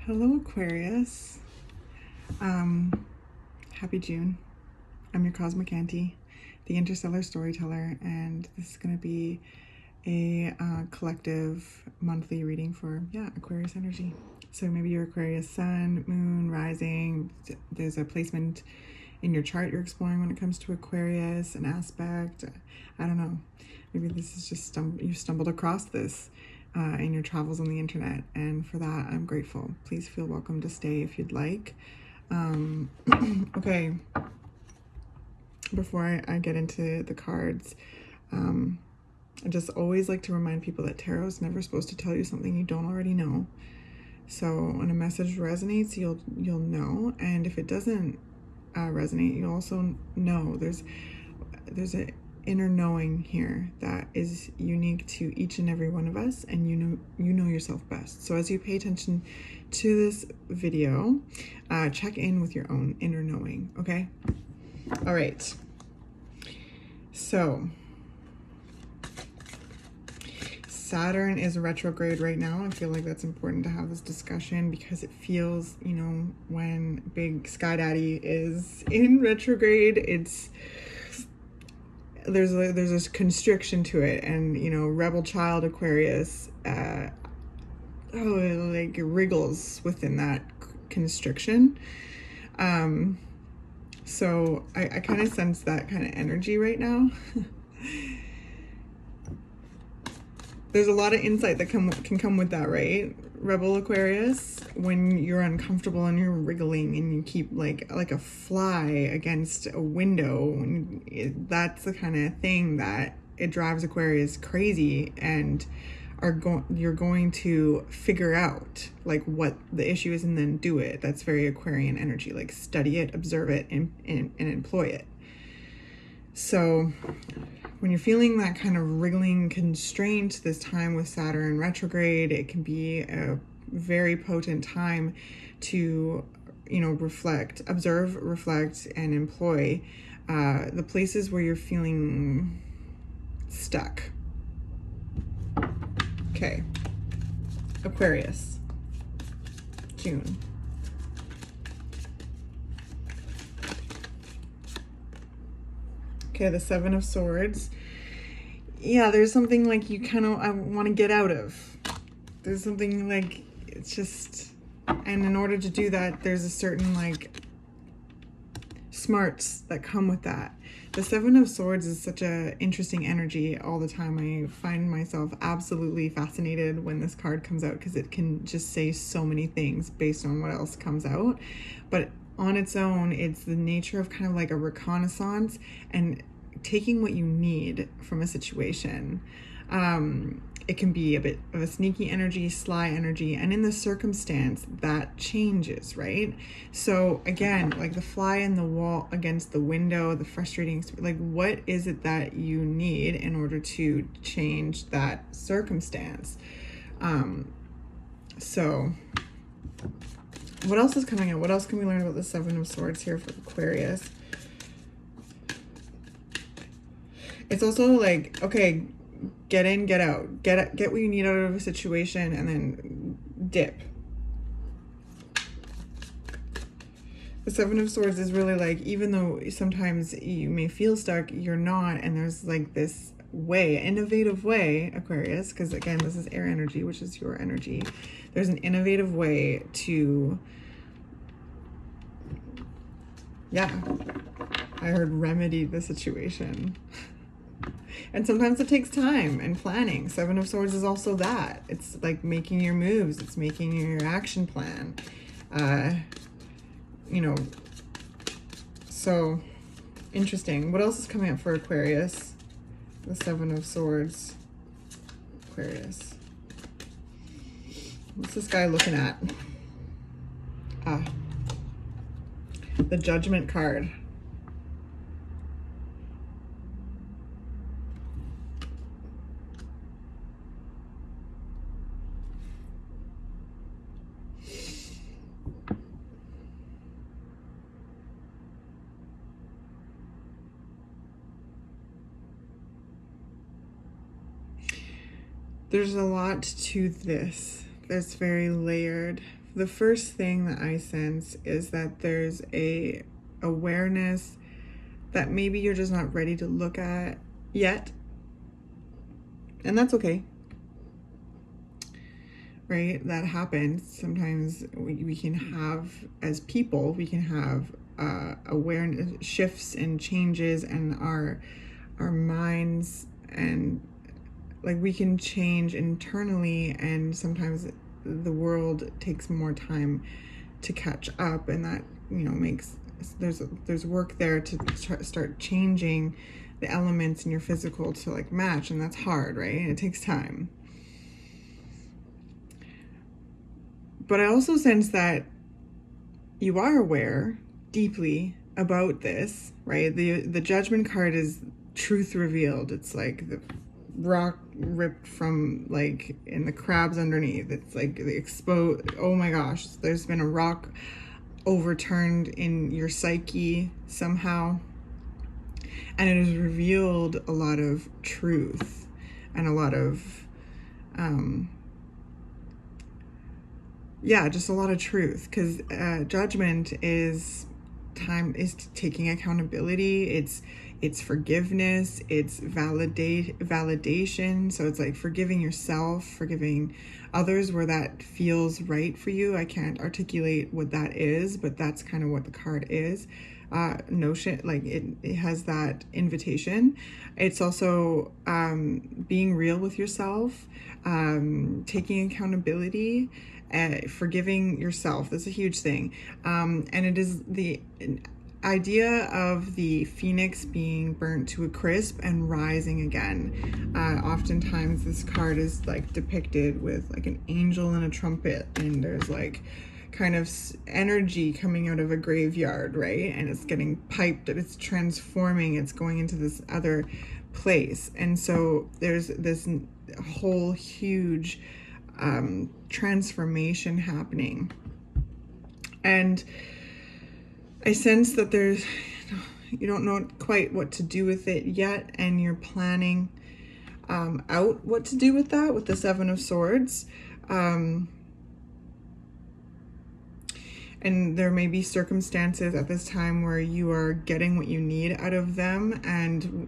Hello, Aquarius. Happy June. I'm your cosmic auntie, the interstellar storyteller, and this is going to be a collective monthly reading for, Aquarius energy. So maybe your Aquarius sun, moon, rising. There's a placement in your chart you're exploring when it comes to Aquarius, an aspect. I don't know. Maybe this is just you stumbled across this in your travels on the internet, and for that I'm grateful. Please feel welcome to stay if you'd like. Okay, before I get into the cards, I just always like to remind people that tarot is never supposed to tell you something you don't already know. So when a message resonates, you'll know, and if it doesn't resonate, you also know there's an inner knowing here that is unique to each and every one of us, and you know yourself best. So as you pay attention to this video, check in with your own inner knowing. Okay, all right, so Saturn is retrograde right now. I feel like that's important to have this discussion because it feels, when big Sky Daddy is in retrograde, there's this constriction to it, and rebel child Aquarius wriggles within that constriction. So I kind of sense that kind of energy right now. There's a lot of insight that can come with that, right? Rebel Aquarius, when you're uncomfortable and you're wriggling and you keep like a fly against a window, that's the kind of thing that it drives Aquarius crazy, and you're going to figure out like what the issue is and then do it. That's very Aquarian energy, like study it, observe it, and employ it. So when you're feeling that kind of wriggling constraint this time with Saturn retrograde, it can be a very potent time to, observe, reflect, and employ the places where you're feeling stuck. Okay, Aquarius, June. Okay, the Seven of Swords. Yeah, there's something like you kind of want to get out of. There's something like it's just, and in order to do that, there's a certain like smarts that come with that. The Seven of Swords is such a interesting energy all the time. I find myself absolutely fascinated when this card comes out because it can just say so many things based on what else comes out. But on its own, it's the nature of kind of like a reconnaissance and taking what you need from a situation. It can be a bit of a sneaky energy, sly energy, and in the circumstance that changes, right? So again, like the fly in the wall against the window, the frustrating, like what is it that you need in order to change that circumstance? So what else is coming out? What else can we learn about the Seven of Swords here for Aquarius? It's also like, okay, get in, get out. Get what you need out of a situation and then dip. The Seven of Swords is really like, even though sometimes you may feel stuck, you're not, and there's like this way, innovative way, Aquarius, because again, this is air energy, which is your energy. There's an innovative way to, I heard remedy the situation. And sometimes it takes time and planning. Seven of Swords is also that. It's like making your moves. It's making your action plan. So interesting. What else is coming up for Aquarius? The Seven of Swords. Aquarius. What's this guy looking at? The Judgment card. There's a lot to this. It's very layered, the first thing that I sense is that there's a awareness that maybe you're just not ready to look at yet. And that's okay. Right? That happens. Sometimes we can have, as people, we can have awareness shifts and changes in our minds, and like we can change internally, and sometimes the world takes more time to catch up, and that, you know, makes there's work there to start changing the elements in your physical to like match, and that's hard, right? It takes time. But I also sense that you are aware deeply about this, right? The Judgment card is truth revealed. It's like the rock ripped from like in the crabs underneath. It's like the exposed, oh my gosh, there's been a rock overturned in your psyche somehow. And it has revealed a lot of truth and a lot of just a lot of truth, because judgment is taking accountability. It's forgiveness, it's validation. So it's like forgiving yourself, forgiving others where that feels right for you. I can't articulate what that is, but that's kind of what the card is. Notion, like it has that invitation. It's also being real with yourself, taking accountability, forgiving yourself. That's a huge thing. And it is the idea of the phoenix being burnt to a crisp and rising again. Oftentimes this card is like depicted with like an angel and a trumpet, and there's like kind of energy coming out of a graveyard, right? And it's getting piped, it's transforming, it's going into this other place. And so there's this whole huge transformation happening. And I sense that you don't know quite what to do with it yet, and you're planning out what to do with that, with the Seven of Swords. And there may be circumstances at this time where you are getting what you need out of them, and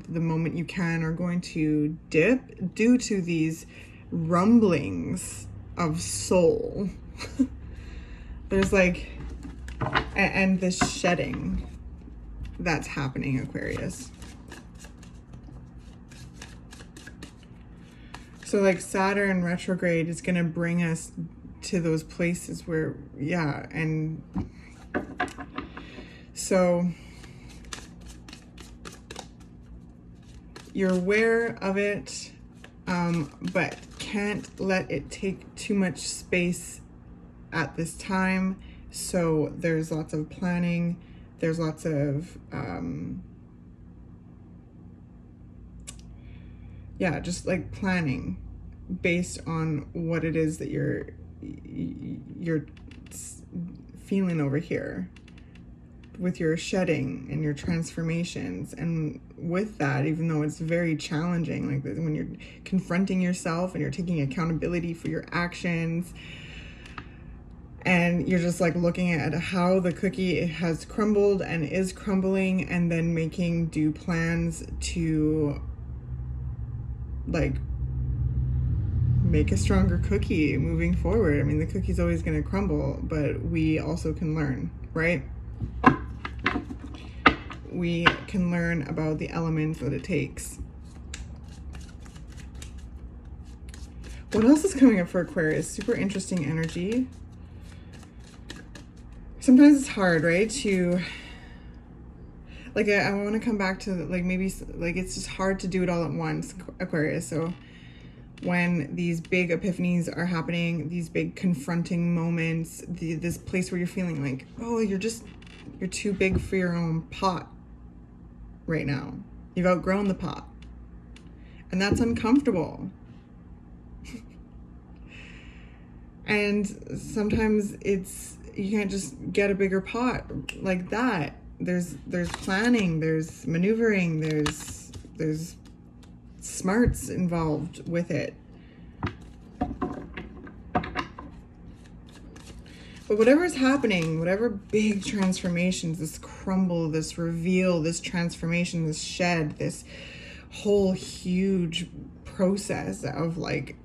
the moment you can are going to dip due to these rumblings of soul. There's like, and this shedding that's happening, Aquarius. So like Saturn retrograde is going to bring us to those places where, and so you're aware of it, but can't let it take too much space at this time. So there's lots of planning, there's lots of just like planning based on what it is that you're feeling over here with your shedding and your transformations. And with that, even though it's very challenging, like when you're confronting yourself and you're taking accountability for your actions, and you're just like looking at how the cookie has crumbled and is crumbling, and then making due plans to like make a stronger cookie moving forward. I mean, the cookie's always going to crumble, but we also can learn, right? We can learn about the elements that it takes. What else is coming up for Aquarius? Super interesting energy. Sometimes it's hard, right? To like, I want to come back to like maybe like it's just hard to do it all at once, Aquarius. So when these big epiphanies are happening, these big confronting moments, this place where you're feeling like, oh, you're too big for your own pot right now. You've outgrown the pot. And that's uncomfortable. And sometimes you can't just get a bigger pot like that. There's planning, there's maneuvering, there's smarts involved with it. But whatever is happening, whatever big transformations, this crumble, this reveal, this transformation, this shed, this whole huge process of like,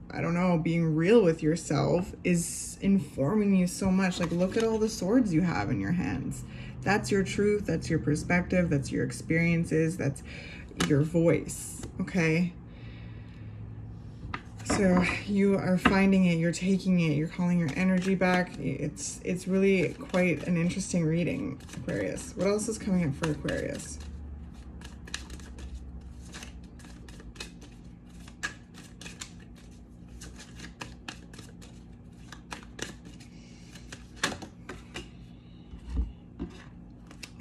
I don't know, being real with yourself is informing you so much. Like, look at all the swords you have in your hands. That's your truth, that's your perspective, that's your experiences, that's your voice, okay? So you are finding it, you're taking it, you're calling your energy back. It's really quite an interesting reading, Aquarius. What else is coming up for Aquarius?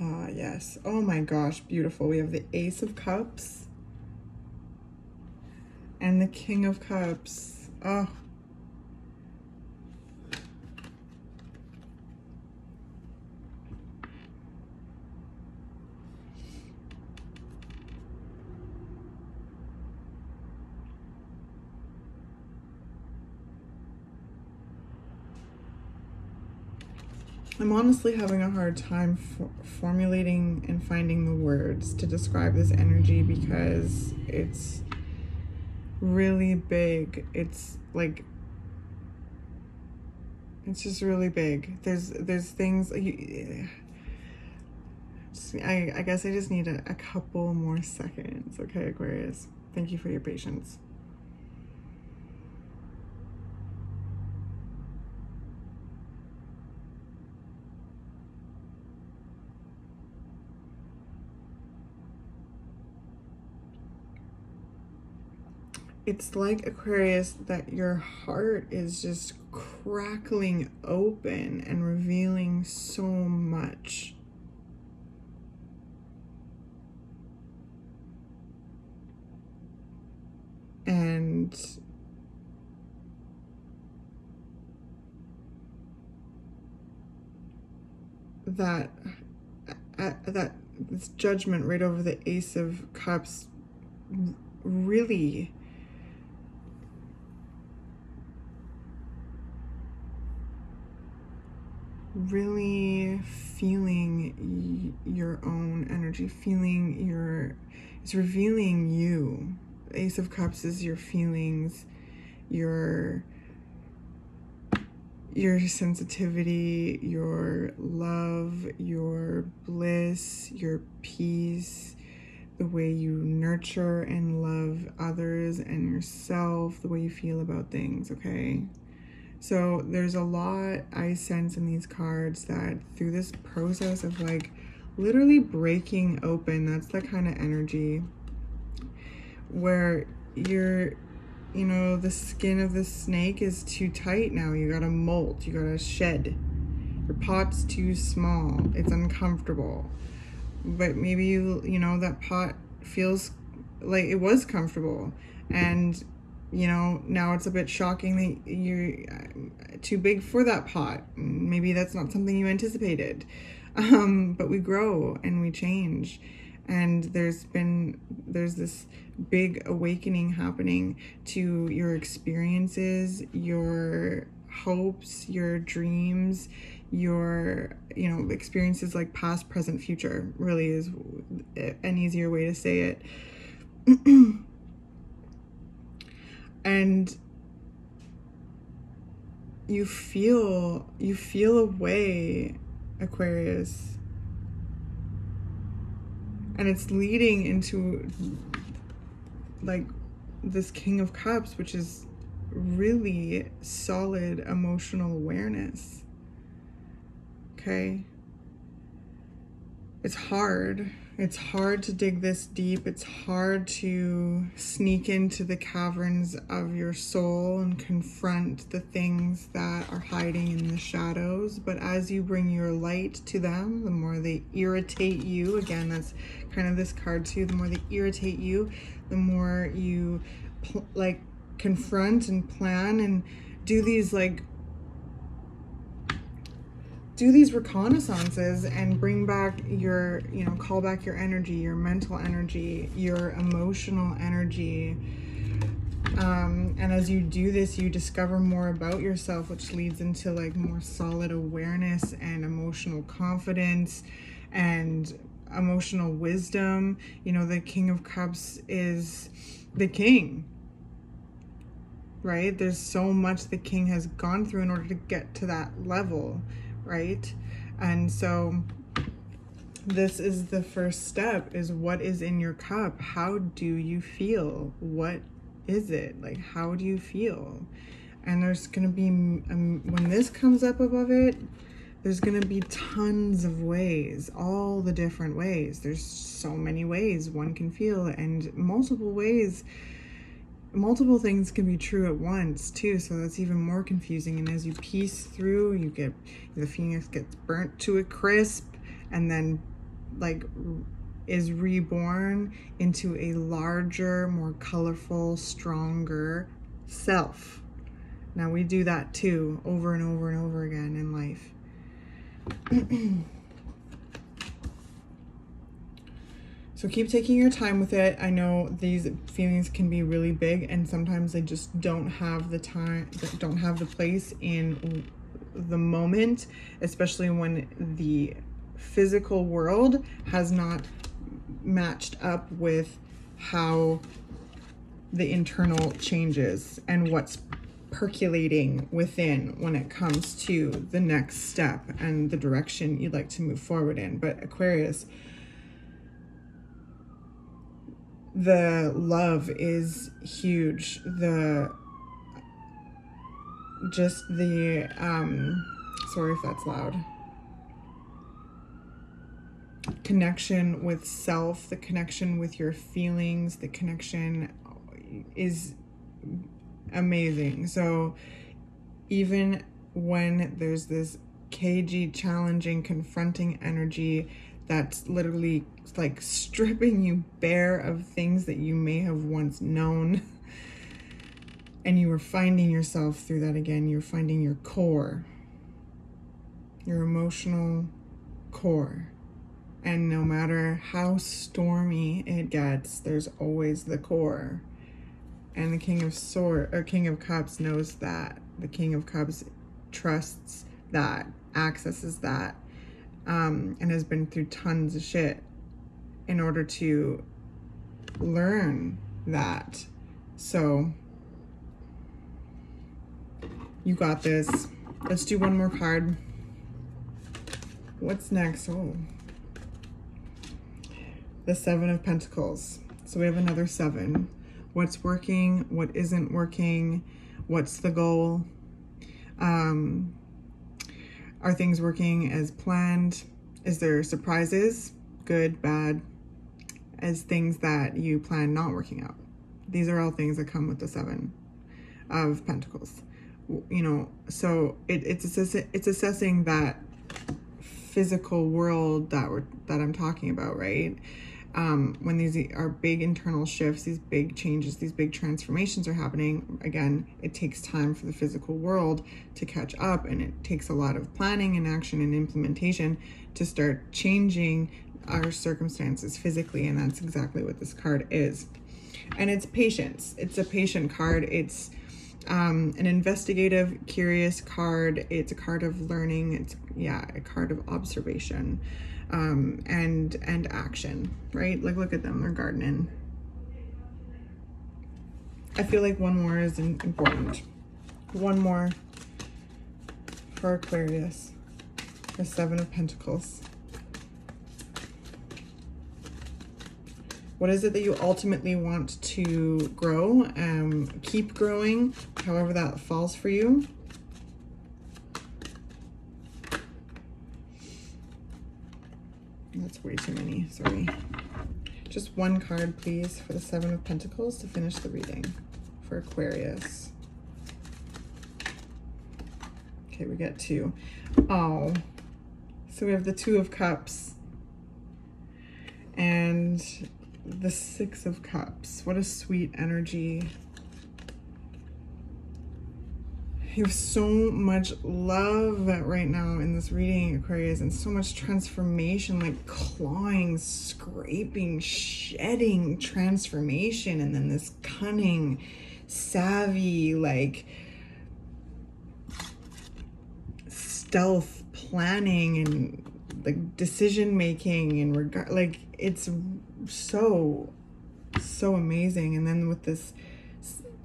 Ah, yes. Oh my gosh, beautiful. We have the Ace of Cups and the King of Cups. Oh. I'm honestly having a hard time formulating and finding the words to describe this energy because it's really big. It's like, it's just really big. There's things I guess I just need a couple more seconds. Okay, Aquarius, thank you for your patience. It's like, Aquarius, that your heart is just crackling open and revealing so much. And that this judgment right over the Ace of Cups really feeling your own energy, it's revealing you. The Ace of Cups is your feelings, your sensitivity, your love, your bliss, your peace, the way you nurture and love others and yourself, the way you feel about things, okay? So there's a lot I sense in these cards that through this process of like literally breaking open, that's the kind of energy where you're, you know, the skin of the snake is too tight now. You gotta molt, you gotta shed. Your pot's too small, it's uncomfortable. But maybe you know, that pot feels like it was comfortable, and you know, now it's a bit shocking that you're too big for that pot. Maybe that's not something you anticipated. But we grow and we change. And there's this big awakening happening to your experiences, your hopes, your dreams, your, you know, experiences like past, present, future really is an easier way to say it. And you feel a way, Aquarius, and it's leading into like this King of Cups, which is really solid emotional awareness. Okay, it's hard to dig this deep. It's hard to sneak into the caverns of your soul and confront the things that are hiding in the shadows. But as you bring your light to them, the more they irritate you, again, that's kind of this card too, the more they irritate you, the more you like confront and plan and do these reconnaissances and bring back your, you know, call back your energy, your mental energy, your emotional energy. And as you do this, you discover more about yourself, which leads into like more solid awareness and emotional confidence and emotional wisdom. You know, the King of Cups is the king, right? There's so much the king has gone through in order to get to that level, right? And so this is the first step, is what is in your cup? How do you feel? What is it? Like, how do you feel? And there's going to be, when this comes up above it, there's going to be tons of ways, all the different ways. There's so many ways one can feel, and multiple ways. Multiple things can be true at once too, so that's even more confusing. And as you piece through, you get, the phoenix gets burnt to a crisp and then like is reborn into a larger, more colorful, stronger self. Now we do that too, over and over and over again in life. So keep taking your time with it. I know these feelings can be really big, and sometimes they just don't have the time, don't have the place in the moment, especially when the physical world has not matched up with how the internal changes and what's percolating within when it comes to the next step and the direction you'd like to move forward in. But Aquarius, the love is huge. Sorry if that's loud. Connection with self, the connection with your feelings, the connection is amazing. So even when there's this cagey, challenging, confronting energy that's literally like stripping you bare of things that you may have once known, and you are finding yourself through that again, you're finding your core, your emotional core. And no matter how stormy it gets, there's always the core. And the King of Cups knows that. The King of Cups trusts that, accesses that, and has been through tons of shit in order to learn that. So you got this. Let's do one more card. What's next? Oh, the Seven of Pentacles. So we have another seven. What's working? What isn't working? What's the goal? Are things working as planned? Is there surprises, good, bad, as things that you plan not working out? These are all things that come with the Seven of Pentacles. You know, so it's assessing that physical world that I'm talking about, right? When these are big internal shifts, these big changes, these big transformations are happening, again, it takes time for the physical world to catch up, and it takes a lot of planning and action and implementation to start changing our circumstances physically, and that's exactly what this card is. And it's patience. It's a patient card. It's an investigative, curious card. It's a card of learning. It's a card of observation, and action, right? Like, look at them, they're gardening. I feel like one more is important. One more for Aquarius, the Seven of Pentacles. What is it that you ultimately want to grow? Keep growing, however that falls for you. That's way too many, sorry. Just one card, please, for the Seven of Pentacles to finish the reading for Aquarius. Okay, we get two. Oh, so we have the Two of Cups and the Six of Cups. What a sweet energy. You have so much love right now in this reading, Aquarius, and so much transformation, like clawing, scraping, shedding transformation, and then this cunning, savvy, like stealth planning and like decision making and regard, like it's so amazing. And then with this,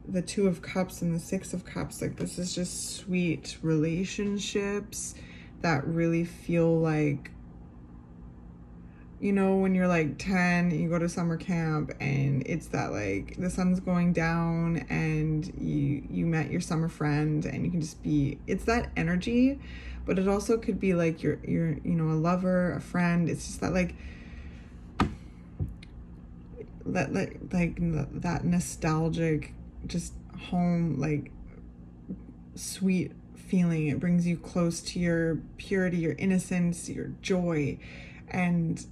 the Two of Cups and the Six of Cups, like this is just sweet relationships that really feel like, you know, when you're like 10, you go to summer camp and it's that like the sun's going down and you met your summer friend and you can just be, it's that energy. But it also could be like you're you know, a lover, a friend. It's just that like that nostalgic, just home, like sweet feeling. It brings you close to your purity, your innocence, your joy. And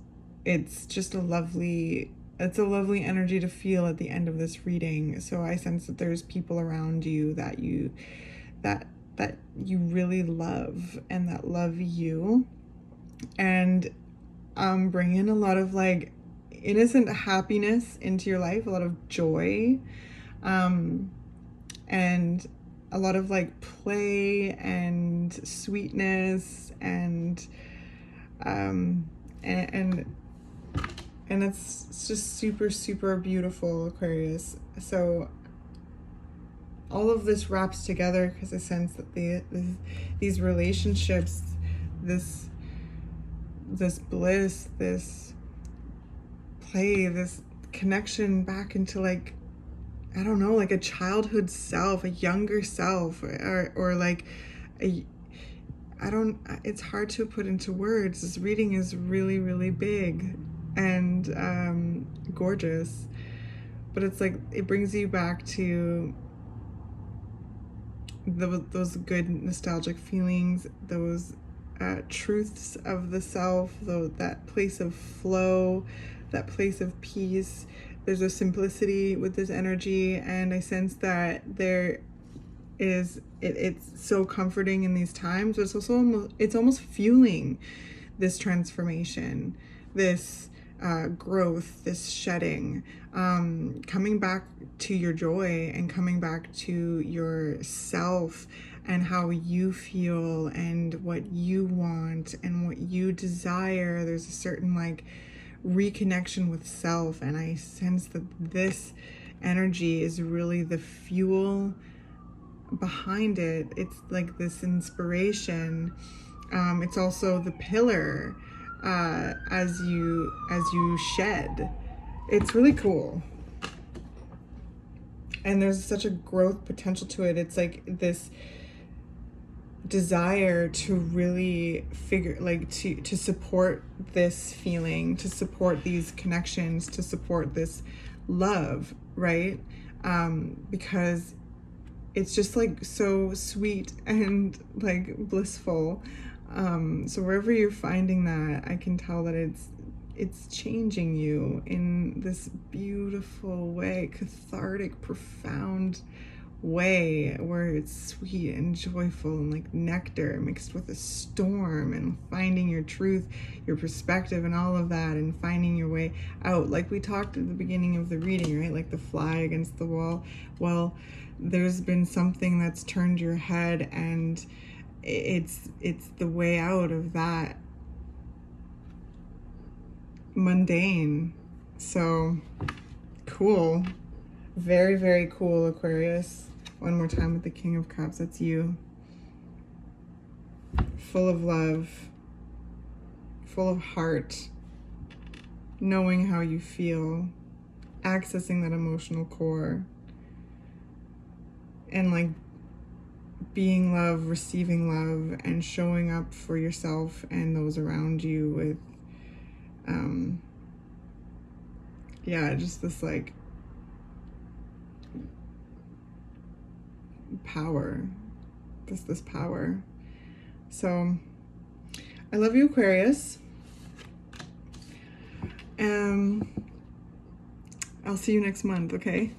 it's just a lovely energy to feel at the end of this reading. So I sense that there's people around you that you really love and that love you, and bring in a lot of like innocent happiness into your life, a lot of joy, and a lot of like play and sweetness, and it's just super beautiful, Aquarius. So all of this wraps together because I sense that these relationships, this bliss, this play, this connection back into like, I don't know, like a childhood self, a younger self, or like it's hard to put into words. This reading is really big and gorgeous, but it's like it brings you back to those good nostalgic feelings, those truths of the self, though, that place of flow, that place of peace. There's a simplicity with this energy, and I sense that there is it's so comforting in these times, but it's also almost fueling this transformation, this growth, this shedding, coming back to your joy and coming back to yourself and how you feel and what you want and what you desire. There's a certain like reconnection with self, and I sense that this energy is really the fuel behind it. It's like this inspiration. It's also the pillar as you shed. It's really cool, and there's such a growth potential to it. It's like this desire to really figure, like to support this feeling, to support these connections, to support this love, right? Because it's just like so sweet and like blissful. So wherever you're finding that, I can tell that it's changing you in this beautiful way, cathartic, profound way, where it's sweet and joyful and like nectar mixed with a storm, and finding your truth, your perspective, and all of that, and finding your way out, like we talked at the beginning of the reading, right? Like the fly against the wall. Well, there's been something that's turned your head, and it's the way out of that mundane. So cool. Very cool, Aquarius. One more time with the King of Cups. That's you. Full of love, full of heart, knowing how you feel, accessing that emotional core, and like being love, receiving love, and showing up for yourself and those around you with just this like power, this power. So I love you, Aquarius. I'll see you next month, okay?